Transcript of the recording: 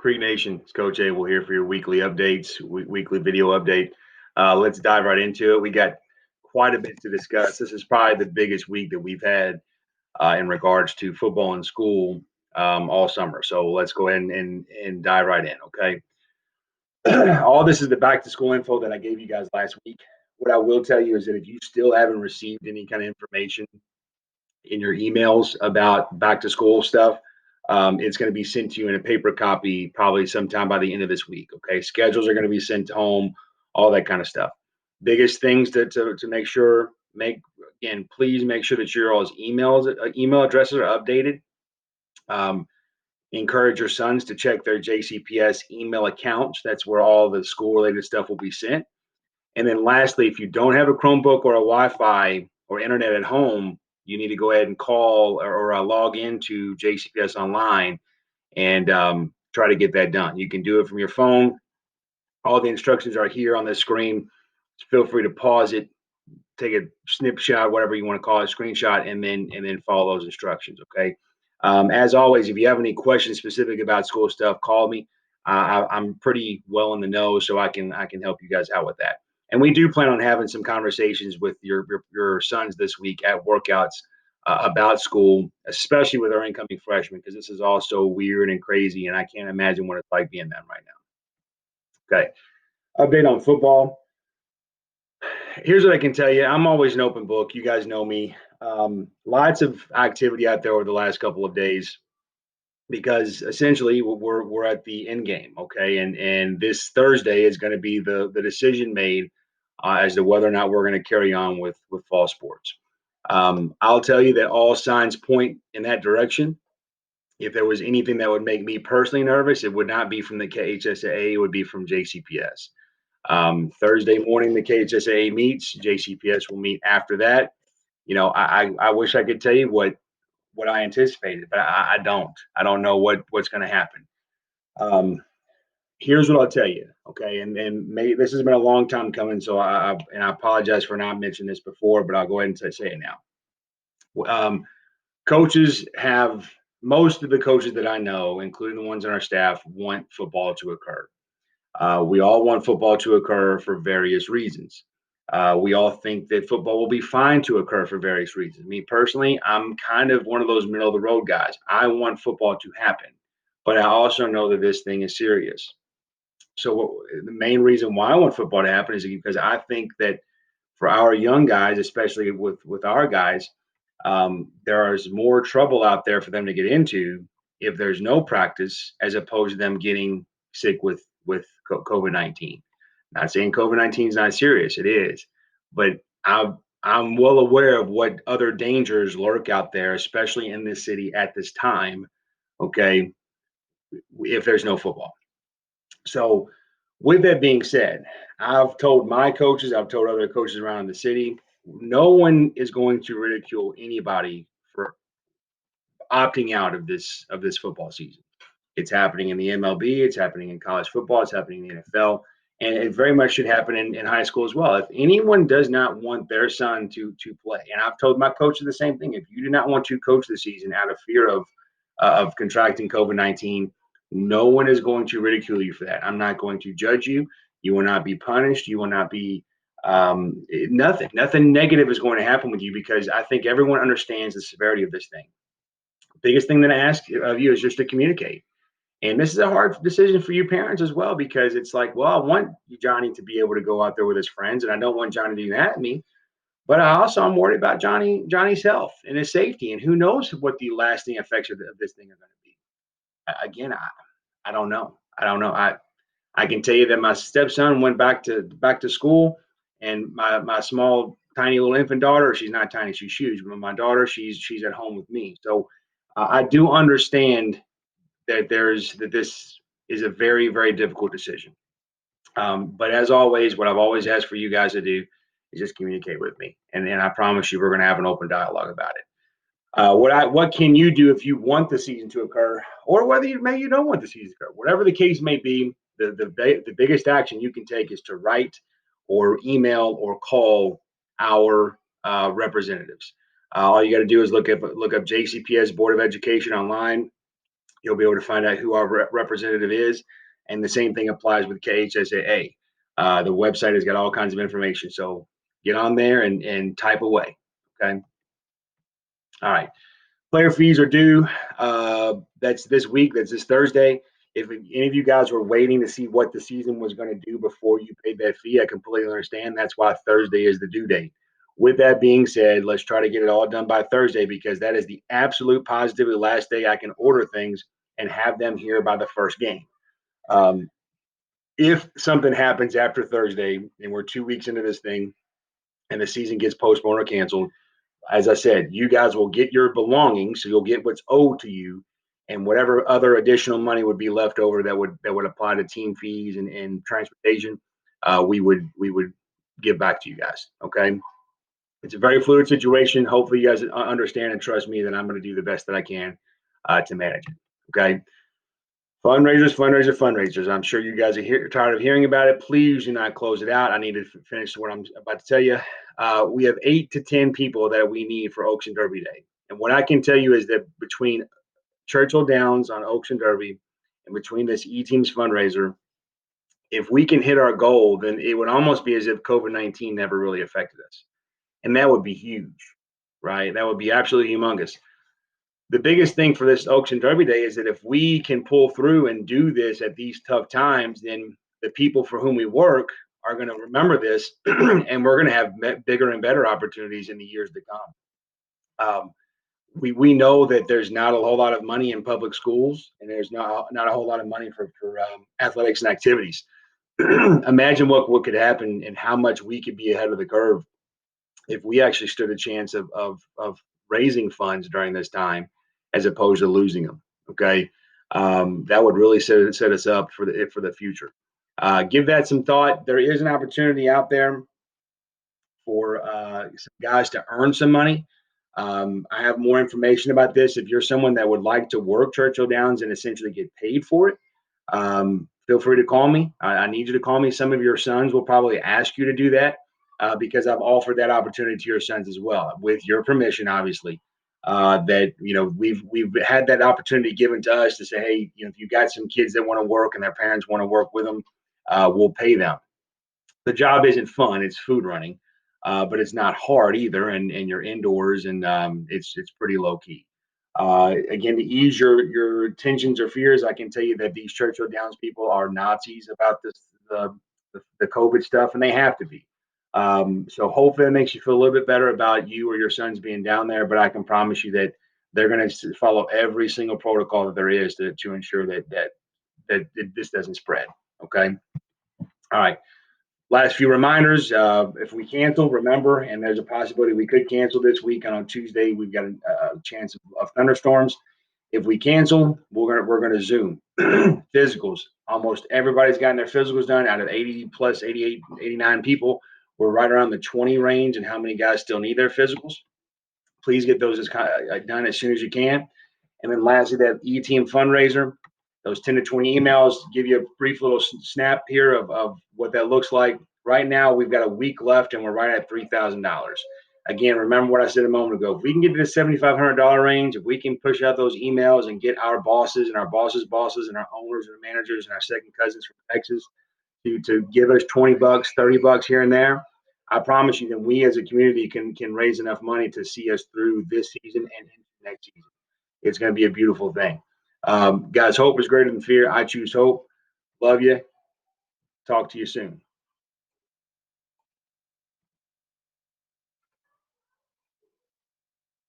Creek Nation, it's Coach Abell here for your weekly updates, weekly video update. Let's dive right into it. We got quite a bit to discuss. This is probably the biggest week that we've had in regards to football and school all summer. So let's go ahead and dive right in, okay? All this is the back to school info that I gave you guys last week. What I will tell you is that if you still haven't received any kind of information in your emails about back to school stuff, it's going to be sent to you in a paper copy probably sometime by the end of this week. Okay. Schedules are going to be sent home, all that kind of stuff. Biggest things to make sure, please make sure that your all's email addresses are updated. Encourage your sons to check their JCPS email accounts. That's where all the school related stuff will be sent. And then lastly, if you don't have a Chromebook or a Wi-Fi or internet at home, you need to go ahead and call or log into JCPS online and try to get that done. You can do it from your phone. All the instructions are here on the screen. Feel free to pause it, take a snapshot, whatever you want to call it, screenshot, and then follow those instructions. Okay. As always, if you have any questions specific about school stuff, call me. I'm pretty well in the know, so I can help you guys out with that. And we do plan on having some conversations with your sons this week at workouts about school, especially with our incoming freshmen, because this is all so weird and crazy, and I can't imagine what it's like being them right now. Okay, update on football. Here's what I can tell you. I'm always an open book. You guys know me. Lots of activity out there over the last couple of days because essentially we're at the end game, okay? And this Thursday is going to be the decision made as to whether or not we're going to carry on with fall sports. I'll tell you that all signs point in that direction. If there was anything that would make me personally nervous, it would not be from the KHSAA, it would be from JCPS. Thursday morning, the KHSAA meets. JCPS will meet after that. You know, I wish I could tell you what I anticipated, but I don't. I don't know what's going to happen. Here's what I'll tell you, okay? And maybe this has been a long time coming, so I apologize for not mentioning this before, but I'll go ahead and say it now. Coaches have most of the coaches that I know, including the ones on our staff, want football to occur. We all want football to occur for various reasons. We all think that football will be fine to occur for various reasons. Me personally, I'm kind of one of those middle of the road guys. I want football to happen, but I also know that this thing is serious. So the main reason why I want football to happen is because I think that for our young guys, especially with our guys, there is more trouble out there for them to get into if there's no practice, as opposed to them getting sick with COVID-19. Not saying COVID-19 is not serious, it is, but I'm well aware of what other dangers lurk out there, especially in this city at this time. Okay, if there's no football. So, with that being said, I've told my coaches, I've told other coaches around the city, no one is going to ridicule anybody for opting out of this football season. It's happening in the MLB, it's happening in college football, it's happening in the NFL, and it very much should happen in high school as well. If anyone does not want their son to play, and I've told my coaches the same thing, if you do not want to coach the season out of fear of contracting COVID-19, no one is going to ridicule you for that. I'm not going to judge you. You will not be punished. You will not be nothing negative is going to happen with you, because I think everyone understands the severity of this thing. Biggest thing that I ask of you is just to communicate. And this is a hard decision for you parents as well, because it's like, well, I want Johnny to be able to go out there with his friends, and I don't want Johnny to do that to me. But I'm worried about Johnny's health and his safety, and who knows what the lasting effects of this thing are going to be. Again, I don't know. I don't know. I can tell you that my stepson went back to school, and my small tiny little infant daughter, she's not tiny, she's huge, but my daughter, she's at home with me. So I do understand that this is a very, very difficult decision. But as always, what I've always asked for you guys to do is just communicate with me, and I promise you we're going to have an open dialogue about it. What can you do if you want the season to occur, or whether you don't want the season to occur? Whatever the case may be, the biggest action you can take is to write or email or call our representatives. All you got to do is look up JCPS Board of Education online. You'll be able to find out who our representative is. And the same thing applies with KHSAA. The website has got all kinds of information. So get on there and type away. Okay. All right. Player fees are due. That's this week. That's this Thursday. If any of you guys were waiting to see what the season was going to do before you paid that fee, I completely understand. That's why Thursday is the due date. With that being said, let's try to get it all done by Thursday, because that is the absolute positively last day I can order things and have them here by the first game. If something happens after Thursday and we're 2 weeks into this thing and the season gets postponed or canceled, as I said, you guys will get your belongings, so you'll get what's owed to you, and whatever other additional money would be left over that would apply to team fees and transportation, we would give back to you guys. Okay, it's a very fluid situation. Hopefully, you guys understand and trust me that I'm going to do the best that I can to manage it. Okay. Fundraisers, fundraisers, fundraisers. I'm sure you guys are tired of hearing about it. Please do not close it out. I need to finish what I'm about to tell you. We have 8 to 10 people that we need for Oaks and Derby Day. And what I can tell you is that between Churchill Downs on Oaks and Derby and between this E-Teams fundraiser, if we can hit our goal, then it would almost be as if COVID-19 never really affected us. And that would be huge, right? That would be absolutely humongous. The biggest thing for this Oaks and Derby Day is that if we can pull through and do this at these tough times, then the people for whom we work are going to remember this, and we're going to have bigger and better opportunities in the years to come. We know that there's not a whole lot of money in public schools, and there's not a whole lot of money for athletics and activities. Imagine what could happen and how much we could be ahead of the curve if we actually stood a chance of raising funds during this time as opposed to losing them. Okay, that would really set us up for the future. Give that some thought. There is an opportunity out there for some guys to earn some money. I have more information about this. If you're someone that would like to work Churchill Downs and essentially get paid for it, feel free to call me. I need you to call me. Some of your sons will probably ask you to do that because I've offered that opportunity to your sons as well, with your permission, obviously. That we've had that opportunity given to us to say, hey, if you've got some kids that want to work and their parents want to work with them, we'll pay them. The job isn't fun; it's food running, but it's not hard either, and you're indoors, and it's pretty low key. Again, to ease your tensions or fears, I can tell you that these Churchill Downs people are Nazis about the COVID stuff, and they have to be. So hopefully, it makes you feel a little bit better about you or your sons being down there. But I can promise you that they're going to follow every single protocol that there is to ensure that this doesn't spread. Okay. All right. Last few reminders. If we cancel, remember, and there's a possibility we could cancel this week. And on Tuesday, we've got a chance of thunderstorms. If we cancel, we're gonna Zoom. Physicals. Almost everybody's gotten their physicals done. Out of 80 plus 88, 89 people, we're right around the 20 range. And how many guys still need their physicals? Please get those done as soon as you can. And then lastly, that E-Team fundraiser, those 10 to 20 emails give you a brief little snap here of what that looks like. Right now, we've got a week left and we're right at $3,000. Again, remember what I said a moment ago. If we can get to the $7,500 range, if we can push out those emails and get our bosses and our bosses' bosses and our owners and managers and our second cousins from Texas to give us $20, $30 here and there, I promise you that we as a community can raise enough money to see us through this season and into next season. It's going to be a beautiful thing. Guys, hope is greater than fear. I choose hope. Love you. Talk to you soon.